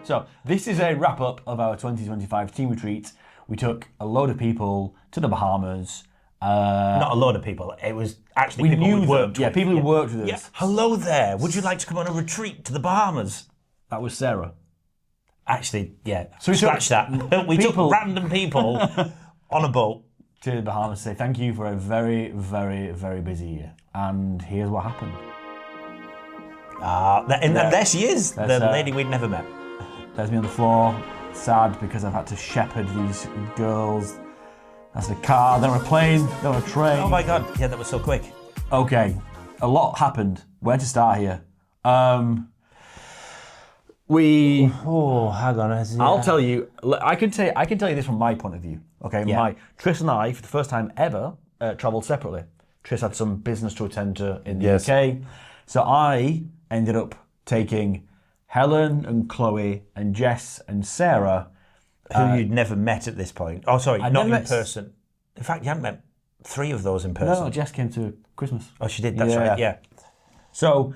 So this is a wrap up of our 2025 team retreat. We took a load of people to the Bahamas. Not a load of people. It was actually people we worked with. Yeah, people who worked with us. Yeah. Hello there. Would you like to come on a retreat to the Bahamas? That was Sarah. Actually, yeah. So we scratch that. We took random people on a boat to the Bahamas to say thank you for a very, very, very busy year. And here's what happened. There she is, the lady we'd never met. There's me on the floor, sad because I've had to shepherd these girls. That's a car, then on a plane, then on a train. Oh my God, yeah, that was so quick. Okay, a lot happened. Where to start here? Hang on. I'll tell you. I can tell you this from my point of view. Okay, Tris and I, for the first time ever, travelled separately. Tris had some business to attend to in the UK, so I ended up taking Helen and Chloe and Jess and Sarah, who you'd never met at this point. Oh, sorry, not in person. In fact, you hadn't met 3 of those in person. No, Jess came to Christmas. Oh, she did. That's right. Yeah. So,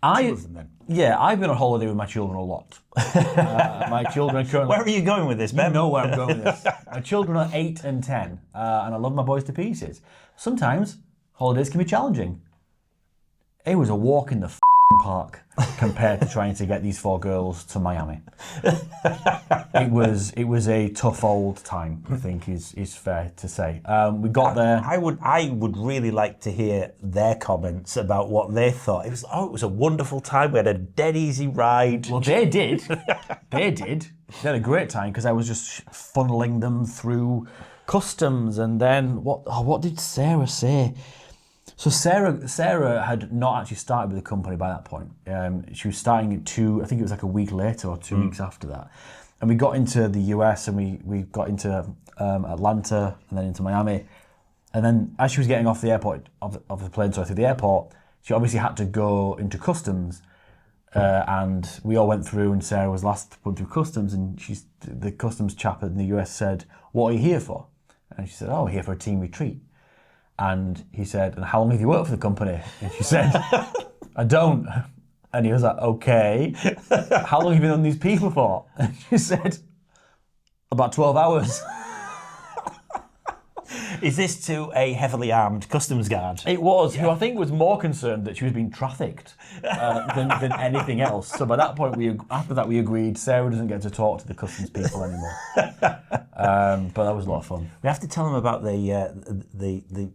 2 of them then. Yeah, I've been on holiday with my children a lot. My children are currently... Where are you going with this, Ben? You know where I'm going with this. My children are 8 and 10, and I love my boys to pieces. Sometimes holidays can be challenging. It was a walk in the park compared to trying to get these 4 girls to Miami. It was a tough old time, I think is fair to say. We got there. I would really like to hear their comments about what they thought. It was a wonderful time. We had a dead easy ride. Well, they did. They had a great time because I was just funneling them through customs, and then what did Sarah say? So Sarah had not actually started with the company by that point. She was starting I think it was like a week later or 2 weeks after that. And we got into the US and we got into Atlanta and then into Miami. And then as she was getting off the airport, of the plane, through the airport, she obviously had to go into customs. And we all went through, and Sarah was last to put through customs, and the customs chap in the US said, "What are you here for?" And she said, "Oh, we're here for a team retreat." And he said, "And how long have you worked for the company?" And she said, "I don't." And he was like, "Okay, how long have you been on these people for?" And she said, "About 12 hours." Is this to a heavily armed customs guard? It was, who I think was more concerned that she was being trafficked than anything else. So by that point, after that we agreed Sarah doesn't get to talk to the customs people anymore. But that was a lot of fun. We have to tell them about the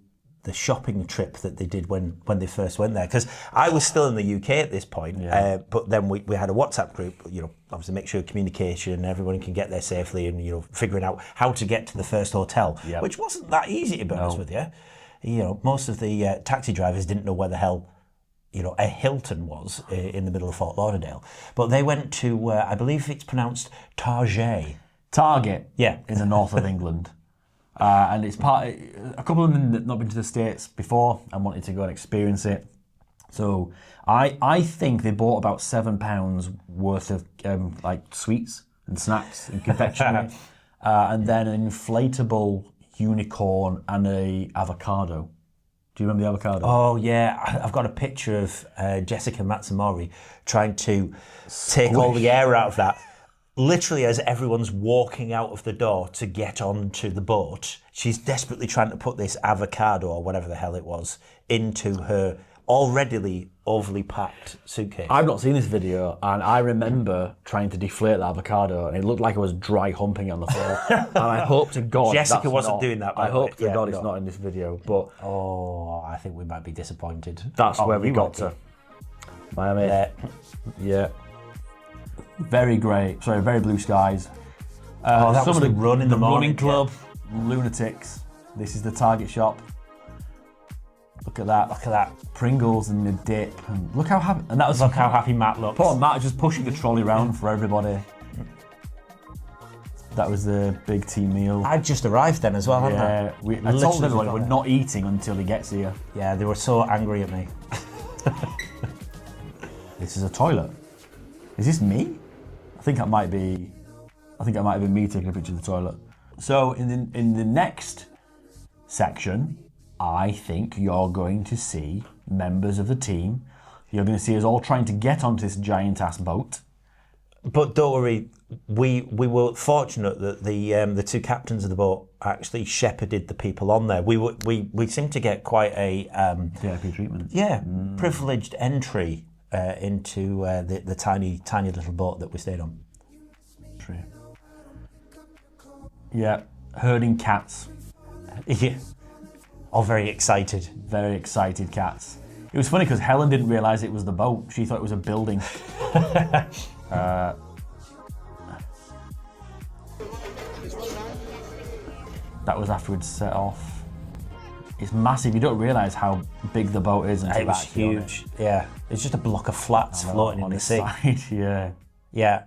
shopping trip that they did when they first went there, because I was still in the UK at this point, but then we had a WhatsApp group, obviously make sure communication, everyone can get there safely, and figuring out how to get to the first hotel, which wasn't that easy, to be honest with you. Most of the taxi drivers didn't know where the hell a Hilton was in the middle of Fort Lauderdale, but they went to I believe it's pronounced Target, in the north of England. And it's a couple of them that not been to the States before and wanted to go and experience it. So I think they bought about £7 worth of sweets and snacks and confectionery, and then an inflatable unicorn and a avocado. Do you remember the avocado? Oh yeah, I've got a picture of Jessica Matsumori trying to take all the air out of that. Literally, as everyone's walking out of the door to get onto the boat, she's desperately trying to put this avocado, or whatever the hell it was, into her already overly packed suitcase. I've not seen this video, and I remember trying to deflate the avocado, and it looked like I was dry humping on the floor. And I hope to God Jessica wasn't doing that. I hope to God it's not in this video. But I think we might be disappointed. That's where we got to. Miami. Yeah. Very great. Sorry, very blue skies. That was the run in the morning. Running club, lunatics. This is the Target shop. Look at that. Pringles and the dip. And look how happy. And that was look how happy Matt looks. Poor Matt just pushing the trolley around for everybody. That was the big team meal. I'd just arrived then as well, hadn't I? I told everybody we're not eating until he gets here. Yeah, they were so angry at me. This is a toilet. Is this me? I think it might be me taking a picture of the toilet. So in the next section, I think you're going to see members of the team. You're going to see us all trying to get onto this giant ass boat. But don't worry, we were fortunate that the two captains of the boat actually shepherded the people on there. We seemed to get quite a VIP treatment. Yeah, privileged entry into the tiny little boat that we stayed on. True. Yeah, herding cats. Yeah, all very excited. Very excited cats. It was funny because Helen didn't realise it was the boat. She thought it was a building. That was after we'd set off. It's massive. You don't realise how big the boat is. It was huge. Yeah, it's just a block of flats floating in the sea. Side, yeah. Yeah,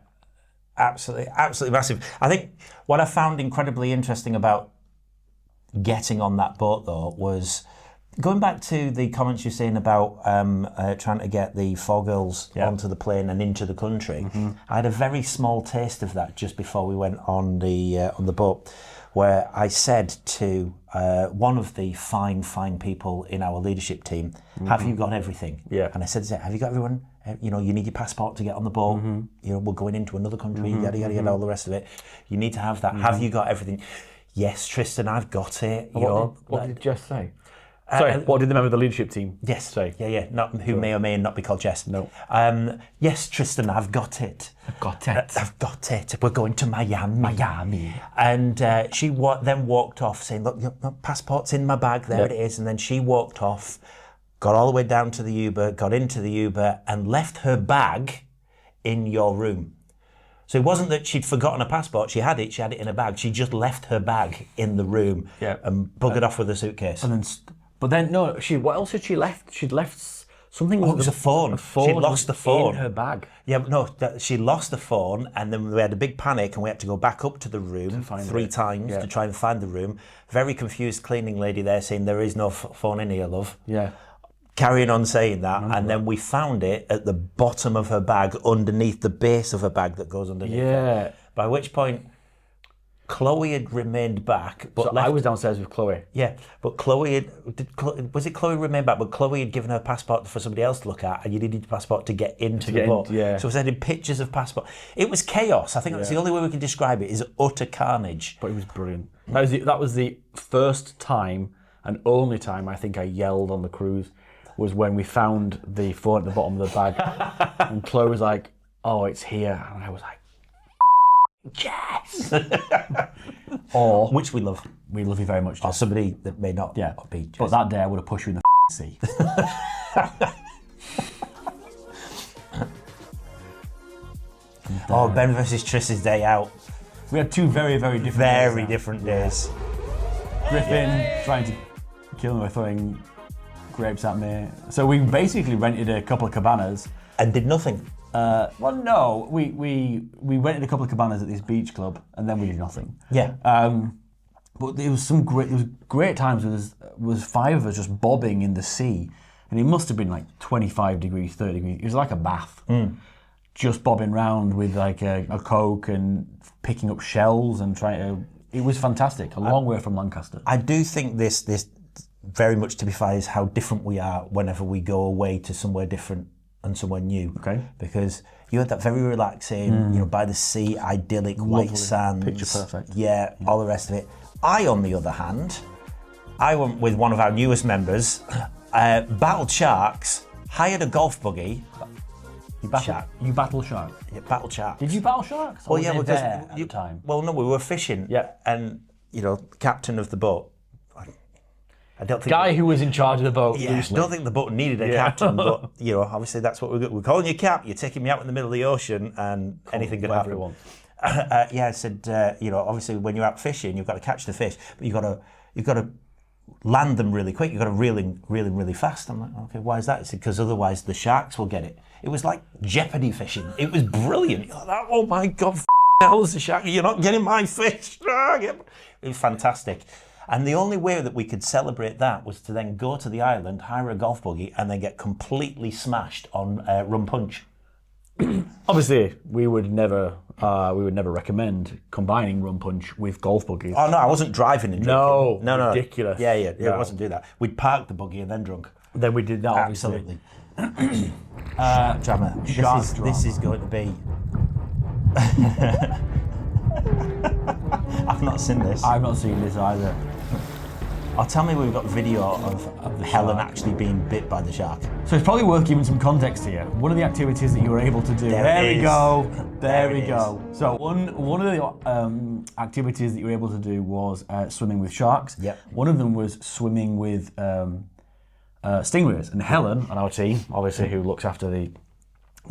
absolutely massive. I think what I found incredibly interesting about getting on that boat, though, was going back to the comments you're saying about trying to get the 4 girls onto the plane and into the country. I had a very small taste of that just before we went on the boat, where I said to one of the fine people in our leadership team, "Have you got everything?" Yeah. And I said, "Have you got everyone? You need your passport to get on the boat. We're going into another country, yada yada yada, all the rest of it. You need to have that. Have you got everything?" "Yes, Tristan, I've got it." What did Jess say? Sorry, what did the member of the leadership team say? Yeah. Not who may or may not be called Jess. No. "Yes, Tristan, I've got it. I've got it. I've got it. We're going to Miami." And she then walked off saying, "Look, your passport's in my bag. There it is." And then she walked off, got all the way down to the Uber, got into the Uber, and left her bag in your room. So it wasn't that she'd forgotten her passport. She had it in a bag. She just left her bag in the room and buggered off with her suitcase. And then, but then no, what else had she left? She'd left something. Oh, it was a phone. She'd lost the phone in her bag. Yeah, but no, she lost the phone, and then we had a big panic, and we had to go back up to the room three times to try and find the room. Very confused cleaning lady there saying, "There is no phone in here, love." Yeah. Carrying on saying that, and then we found it at the bottom of her bag, underneath the base of her bag that goes underneath. Yeah. By which point, Chloe had remained back, but So I was downstairs with Chloe. Yeah, but Chloe was it Chloe remained back? But Chloe had given her passport for somebody else to look at, and you needed your passport to get into the boat. Yeah. So we sending pictures of passport. It was chaos. I think that's the only way we can describe it. Is utter carnage. But it was brilliant. That was the first time and only time I think I yelled on the cruise. Was when we found the phone at the bottom of the bag, and Chloe was like, "Oh, it's here," and I was like, "Yes!" Or Which we love. we love you very much, Or Jess. somebody that may not be. But that day I would have pushed you in the sea. Oh, Ben versus Triss's day out. We had two very, very different Very days. different days. Griffin trying to kill me by throwing grapes at me. So we basically rented a couple of cabanas. And did nothing. Well, no, we rented a couple of cabanas at this beach club, and then we did nothing. Yeah. But it was great times. There was 5 of us just bobbing in the sea, and it must have been like 25 degrees, 30 degrees. It was like a bath. Just bobbing round with like a Coke and picking up shells and trying to. It was fantastic. A long way from Lancaster. I do think this very much typifies how different we are whenever we go away to somewhere different and somewhere new. Okay. Because you had that very relaxing, by the sea, idyllic, white sands. Picture perfect. Yeah, all the rest of it. I, on the other hand, I went with one of our newest members, battled sharks, hired a golf buggy. You battle sharks. Yeah, battled sharks. Did you battle sharks? Or Well, yeah, were they because there at the time. Well, no, we were fishing. Yeah. And, captain of the boat. I don't think Guy who was in charge of the boat. I don't think the boat needed a captain, but obviously that's what we're calling you, Cap. You're taking me out in the middle of the ocean, and anything could happen. Everyone. I said, obviously when you're out fishing, you've got to catch the fish, but you've got to land them really quick. You've got to reel in really fast. I'm like, okay, why is that? He said, because otherwise the sharks will get it. It was like Jeopardy fishing. It was brilliant. You're like, oh my God, hell is the shark? You're not getting my fish. It was fantastic. And the only way that we could celebrate that was to then go to the island, hire a golf buggy, and then get completely smashed on rum punch. Obviously, we would never recommend combining rum punch with golf buggies. Oh no, I wasn't driving and drinking. No, ridiculous. Yeah, it wasn't do that. We'd park the buggy and then drunk. Then we did that. Absolutely. Obviously. Jammer, this is going to be I've not seen this. I've not seen this either. Oh, tell me we've got video of Helen actually being bit by the shark. So it's probably worth giving some context here. One of the activities that you were able to do. There we it go. is. There we go. So one of the activities that you were able to do was swimming with sharks. Yep. One of them was swimming with stingrays. And Helen on our team, obviously, who looks after the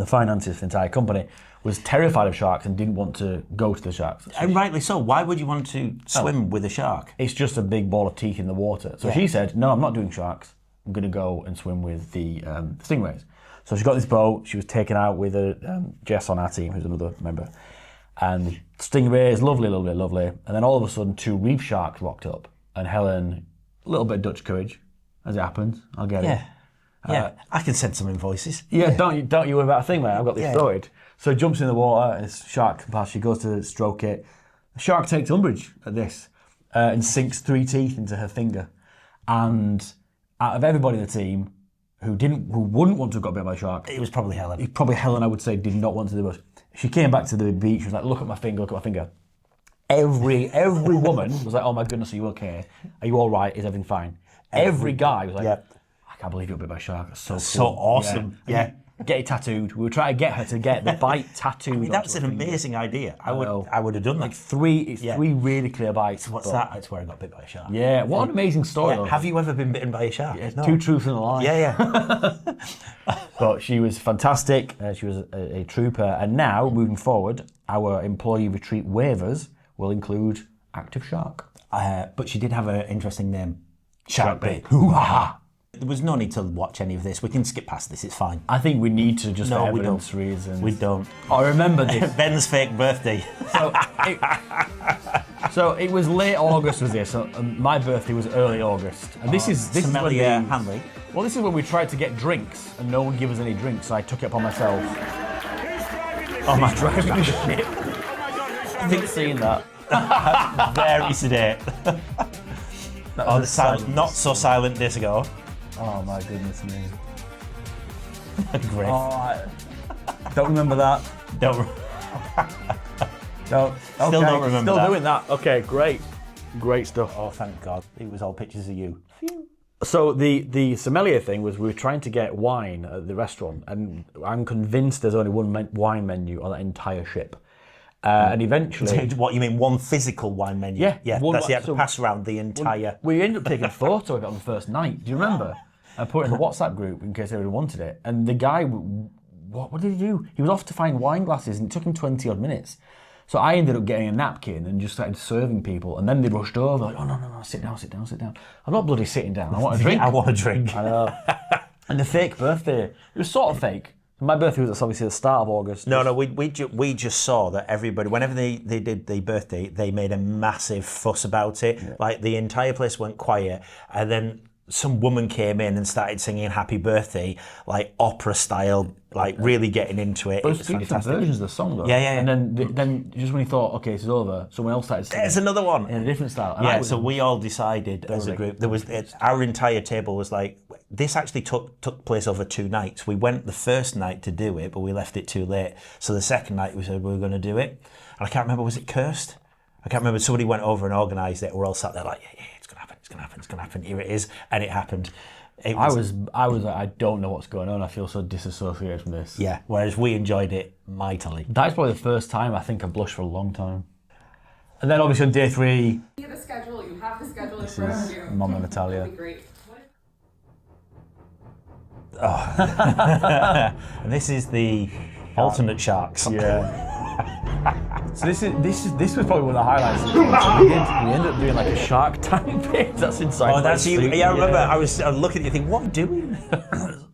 finances for the entire company, was terrified of sharks and didn't want to go to the sharks. And rightly so. Why would you want to swim with a shark? It's just a big ball of teeth in the water. So she said, no, I'm not doing sharks. I'm going to go and swim with the stingrays. So she got this boat. She was taken out with Jess on our team, who's another member. And stingrays, lovely. And then all of a sudden, 2 reef sharks walked up. And Helen, a little bit of Dutch courage, as it happens. I'll get it. Yeah, I can send some invoices. Yeah, don't you worry about a thing, mate. I've got this sorted. So jumps in the water, and this shark comes past, she goes to stroke it. The shark takes umbrage at this and sinks 3 teeth into her finger. And out of everybody in the team who wouldn't want to have got bit by a shark, It was probably Helen. probably Helen, I would say, did not want to do it. She came back to the beach, she was like, look at my finger. Every woman was like, oh my goodness, are you okay? Are you all right? Is everything fine? Every guy was like, I can't believe you got bit by a shark. That's so awesome. Yeah. Get it tattooed. We were trying to get her to get the bite tattooed. I mean, that's an amazing idea. I would have done that. Like 3 really clear bites. What's that? It's where I got bit by a shark. Yeah, what an amazing story. Yeah. Have you ever been bitten by a shark? Yeah, no. 2 truths and a lie. Yeah. But she was fantastic. She was a trooper. And now, moving forward, our employee retreat waivers will include active shark. But she did have an interesting name. Shark bait. Hoo-ha! There was no need to watch any of this. We can skip past this. It's fine. I think we need to just No, for we don't. evidence reasons. We don't. I remember this. Ben's fake birthday. So it was late August was this. So my birthday was early August. And this is when Sommelier Hanley. Well, this is when we tried to get drinks and no one gave us any drinks, so I took it upon myself. Oh my Driving the ship. I think seeing that. Very sedate. The silent, not so silent disco. Oh my goodness me. Great. Don't remember that. Don't. No. Still don't remember Still that. doing that. Okay, great. Great stuff. Oh, thank God. It was all pictures of you. So the sommelier thing was we were trying to get wine at the restaurant, and I'm convinced there's only one wine menu on that entire ship. And eventually... What, you mean one physical wine menu? Yeah. Yeah, that's you had to pass around the entire... We ended up taking a photo of it on the first night. Do you remember? I put it in the WhatsApp group in case everyone wanted it. And the guy, what did he do? He was off to find wine glasses and it took him 20 odd minutes. So I ended up getting a napkin and just started serving people. And then they rushed over like, oh, no, sit down. I'm not bloody sitting down. I want a drink. I want a drink. I know. And the fake birthday, it was sort of fake. My birthday was obviously the start of August. No, we just saw that everybody, whenever they did the birthday, they made a massive fuss about it. Yeah. Like the entire place went quiet, and then some woman came in and started singing "Happy Birthday" like opera style, like really getting into it. But it was different fantastic. versions of the song though. Yeah. And then just when he thought, okay, this is over, someone else started singing. There's another one In a different style. And so we all decided as a group. Our entire table was like, this actually took place over 2 nights. We went the first night to do it, but we left it too late. So the second night we said we were going to do it. And I can't remember, was it cursed? I can't remember. Somebody went over and organised it. We're all sat there like, yeah, it's going to happen. Here it is. And it happened. I was like, I don't know what's going on. I feel so disassociated from this. Yeah, whereas we enjoyed it mightily. That's probably the first time I think I blushed for a long time. And then obviously on day 3... You have the schedule in This front is of you. Mum and Natalia. That'd be great. And this is the alternate sharks. Yeah. So this was probably one of the highlights. So we ended up doing like a Shark Tank bit. That's inside. Oh, that's you. Yeah, I remember. I was looking at you, thinking, what are you doing?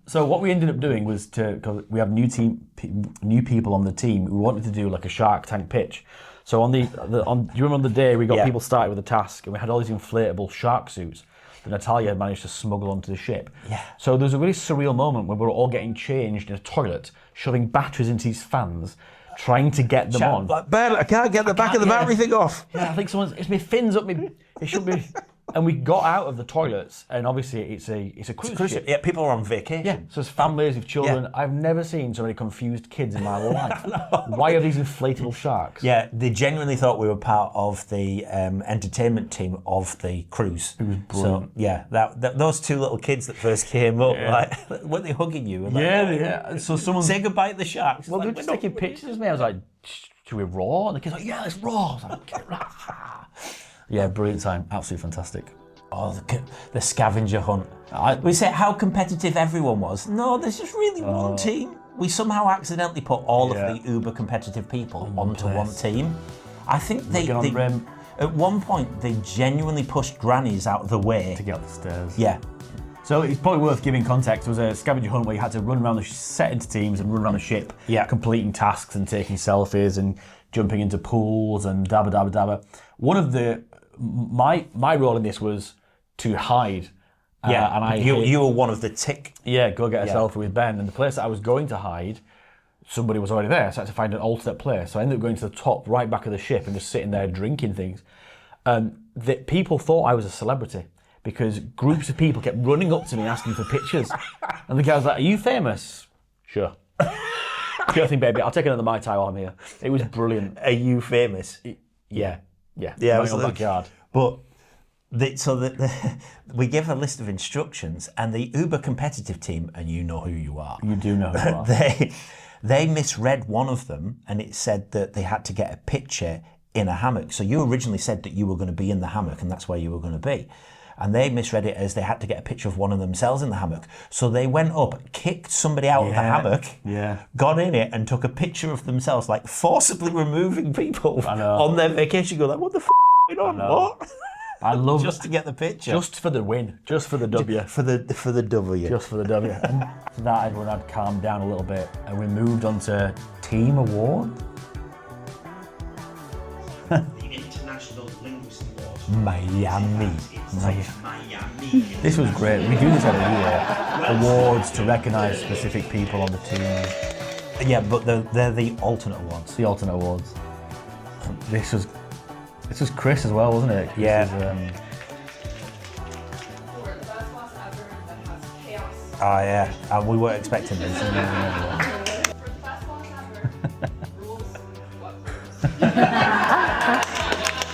So what we ended up doing was because we have new people on the team. We wanted to do like a Shark Tank pitch. So do you remember on the day we got people started with a task, and we had all these inflatable shark suits that Natalia had managed to smuggle onto the ship. Yeah. So there was a really surreal moment where we were all getting changed in a toilet, shoving batteries into these fans, trying to get them on. Ben, I can't get the back of the battery thing off. Yeah, I think it's my fins up me. It should be. And we got out of the toilets, and obviously it's a cruise ship. Yeah, people are on vacation. Yeah, so it's families with children. Yeah. I've never seen so many confused kids in my life. Why are these inflatable sharks? Yeah, they genuinely thought we were part of the entertainment team of the cruise. It was brilliant. So yeah, those two little kids that first came up, like, weren't they hugging you? Like, Yeah. So someone say goodbye to the sharks. Well, Like, they were just taking pictures of me. I was like, should we roar? And the kids were like, yeah, let's roar. I was like, okay, rah. Yeah, brilliant time. Absolutely fantastic. Oh, the scavenger hunt. We say how competitive everyone was. No, there's just really one team. We somehow accidentally put all of the uber competitive people onto one team. I think they at one point they genuinely pushed grannies out of the way to get up the stairs. Yeah. So it's probably worth giving context. It was a scavenger hunt where you had to run around set into teams and run around the ship, completing tasks and taking selfies and jumping into pools and dabba dabba dabba. One of my role in this was to hide. And you were one of the tick. Yeah, go get a selfie with Ben. And the place that I was going to hide, somebody was already there, so I had to find an alternate place. So I ended up going to the top right back of the ship and just sitting there drinking things. People thought I was a celebrity, because groups of people kept running up to me asking for pictures. And the guy was like, are you famous? Sure. Sure thing, baby. I'll take another Mai Tai while I'm here. It was brilliant. Are you famous? Yeah. Yeah, my own backyard. But we give a list of instructions, and the uber competitive team, and you know who you are. You do know who you are. They misread one of them, and it said that they had to get a picture in a hammock. So you originally said that you were going to be in the hammock, and that's where you were going to be. And they misread it as they had to get a picture of one of themselves in the hammock. So they went up, kicked somebody out of the hammock, got in it, and took a picture of themselves, like forcibly removing people on their vacation. Go like, what the f*** is going on? What? I love just to get the picture, just for the win, just for the W, for the W, just for the W. And after that, everyone had calmed down a little bit, and we moved on to Team Award. The International Linguist Award. Miami. This was great. We do this every year. Awards to recognise specific people on the team. Yeah, but they're the alternate awards. The alternate awards. This was Chris as well, wasn't it? Chris yeah. Oh yeah, and we weren't expecting this.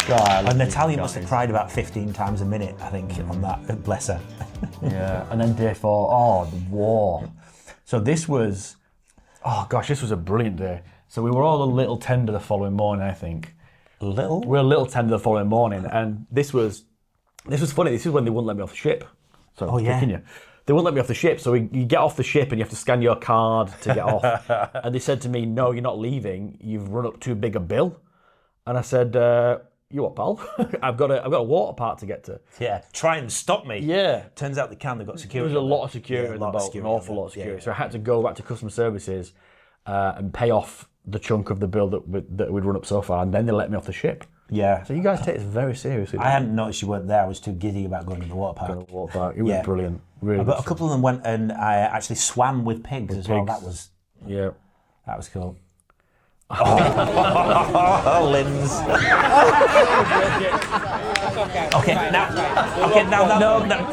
God, and Natalia must have cried about 15 times a minute, I think, on that. Bless her. Yeah, and then day 4, the war. So this was, this was a brilliant day. So we were all a little tender the following morning, I think. We were a little tender the following morning, and this was funny. This is when they wouldn't let me off the ship. So you. They wouldn't let me off the ship, so you get off the ship and you have to scan your card to get off. And they said to me, no, you're not leaving. You've run up too big a bill. And I said, you what, pal? I've got a water park to get to. Yeah, try and stop me. Yeah. Turns out they can. They've got security. There was a lot of security in the boat, an awful lot of security. Yeah. So I had to go back to customer services and pay off the chunk of the bill that we'd run up so far, and then they let me off the ship. Yeah. So you guys take this very seriously. I hadn't noticed you weren't there. I was too giddy about going to the water park. It was brilliant. Really. But a couple of them went and I actually swam with pigs as well. That was cool. Oh, Linz.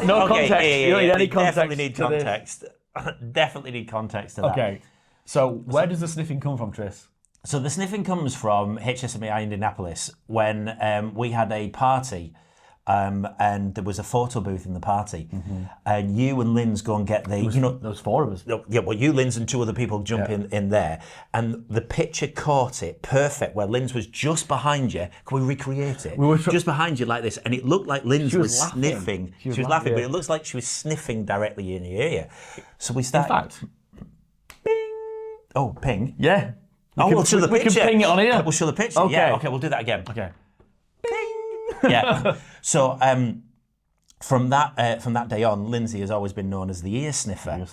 No context. You don't need any context. Definitely need context. Definitely need context to that. Okay. So where does the sniffing come from, Tris? So the sniffing comes from HSMAI Indianapolis when we had a party and there was a photo booth in the party, and you and Linz go and get the, there was 4 of us. Yeah, well, you, Linz, and 2 other people jump in there, and the picture caught it perfect where Linz was just behind you. Can we recreate it? Just behind you like this, and it looked like Linz was sniffing. She was laughing, but it looks like she was sniffing directly in your ear. So we started. In fact, ping. Oh, ping. Yeah. We'll show the picture. We can ping it on here. We'll show the picture. Okay. Yeah. Okay, we'll do that again. Okay. Yeah. So from that day on, Lindsay has always been known as the ear sniffer.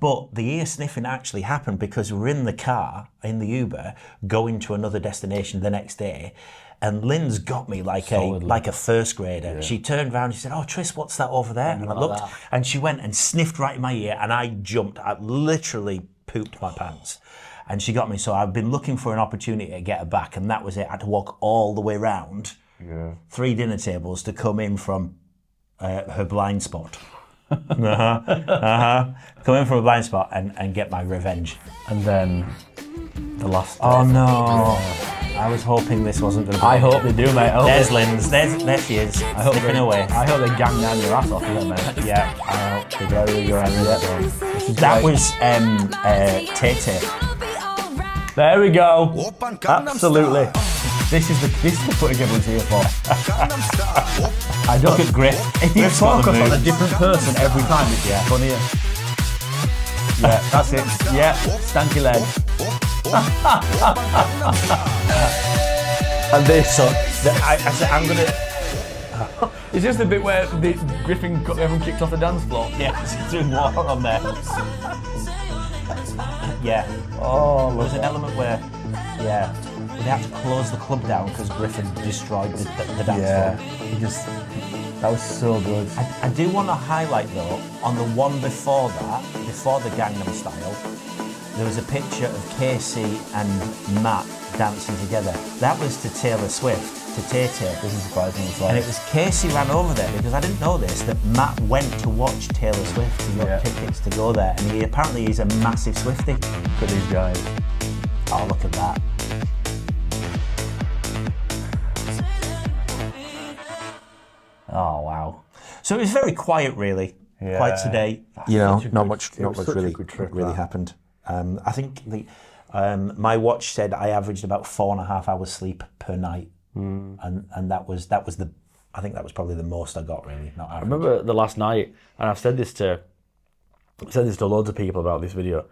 But the ear sniffing actually happened because we were in the car, in the Uber, going to another destination the next day, and Linz got me like a first grader. Yeah. She turned around and she said, "Oh, Tris, what's that over there?" And I looked, and she went and sniffed right in my ear, and I jumped. I literally pooped my pants. And she got me. So I've been looking for an opportunity to get her back, and that was it. I had to walk all the way round 3 dinner tables to come in from her blind spot. Come in from a blind spot and get my revenge. And then the last. Oh no! I was hoping this wasn't going to be. I hope they do, mate. There's Lynn's. There she is. I hope slipping away. I hope they gang down your ass off, mate. Yeah, I hope they go. That was Tay. There we go. Absolutely. This is the footage everyone's here for. I don't get Griff. If you focus on a different person every time, it's funnier. Yeah, that's it. Yeah, stanky leg. And this. So I said I'm gonna. Is this the bit where Griffin got everyone kicked off the dance floor? Yeah, he's doing what on there? Yeah. Oh, There was an element where, they had to close the club down because Griffin destroyed the dance floor. That was so good. I do want to highlight though, on the one before that, before the Gangnam Style, there was a picture of Casey and Matt dancing together. That was to Taylor Swift, to Tay. This is surprising as well. And it was Casey ran over there because I didn't know this, that Matt went to watch Taylor Swift and got tickets to go there. And apparently he's a massive Swiftie. Look at these guys. Oh, look at that. Oh, wow. So it was very quiet, really. Yeah. Quite sedate. Not much really that. happened. I think my watch said I averaged about 4.5 hours sleep per night, and that was I think that was probably the most I got, really. Not average. I remember the last night, and I've said this to loads of people about this video.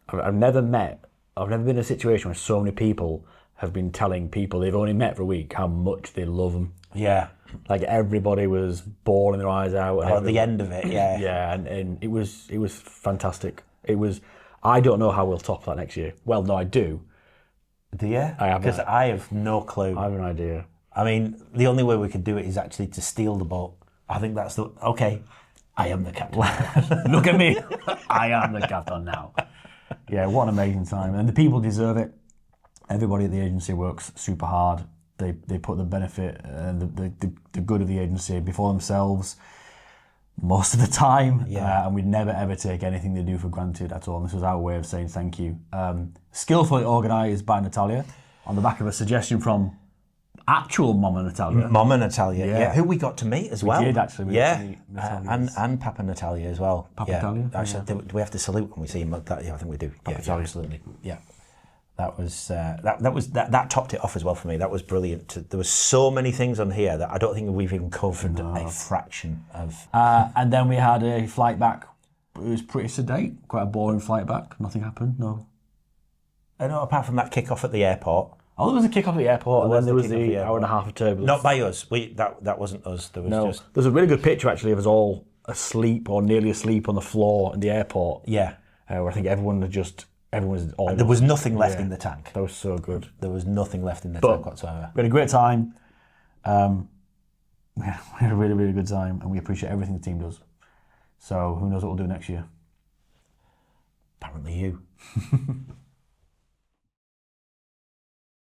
I've never been in a situation where so many people have been telling people they've only met for a week how much they love them. Yeah. Like everybody was bawling their eyes out. At the end of it, yeah. Yeah, and it was fantastic. It was. I don't know how we'll top that next year. Well, no, I do. Do you? I have. Because I have no clue. I have an idea. I mean, the only way we could do it is actually to steal the boat. I think that's the... Okay, I am the captain. Look at me. I am the captain now. Yeah, what an amazing time. And the people deserve it. Everybody at the agency works super hard. They put the benefit and the good of the agency before themselves most of the time. Yeah. And we'd never ever take anything they do for granted at all. And this was our way of saying thank you. Skillfully organised by Natalia on the back of a suggestion from actual Mama Natalia. Mama Natalia, yeah. Who we got to meet as well. We did actually. We got to meet Natalia's- and Papa Natalia as well. Papa Natalia? Actually, do we have to salute when we see him? Yeah, I think we do. Papa Natalia. Absolutely. Yeah. That was that topped it off as well for me. That was brilliant. There were so many things on here that I don't think we've even covered a fraction of. And then we had a flight back. It was pretty sedate. Quite a boring flight back. Nothing happened. No. No, apart from that kick-off at the airport. Oh, there was a kick-off at the airport, and then there was the hour and a half of turbulence. Not by us. That wasn't us. There was just... There's a really good picture actually of us all asleep or nearly asleep on the floor in the airport. Yeah. Where I think everyone was all. There was nothing left in the tank. That was so good. There was nothing left in the tank whatsoever. We had a great time. We had a really, really good time, and we appreciate everything the team does. So who knows what we'll do next year? Apparently you.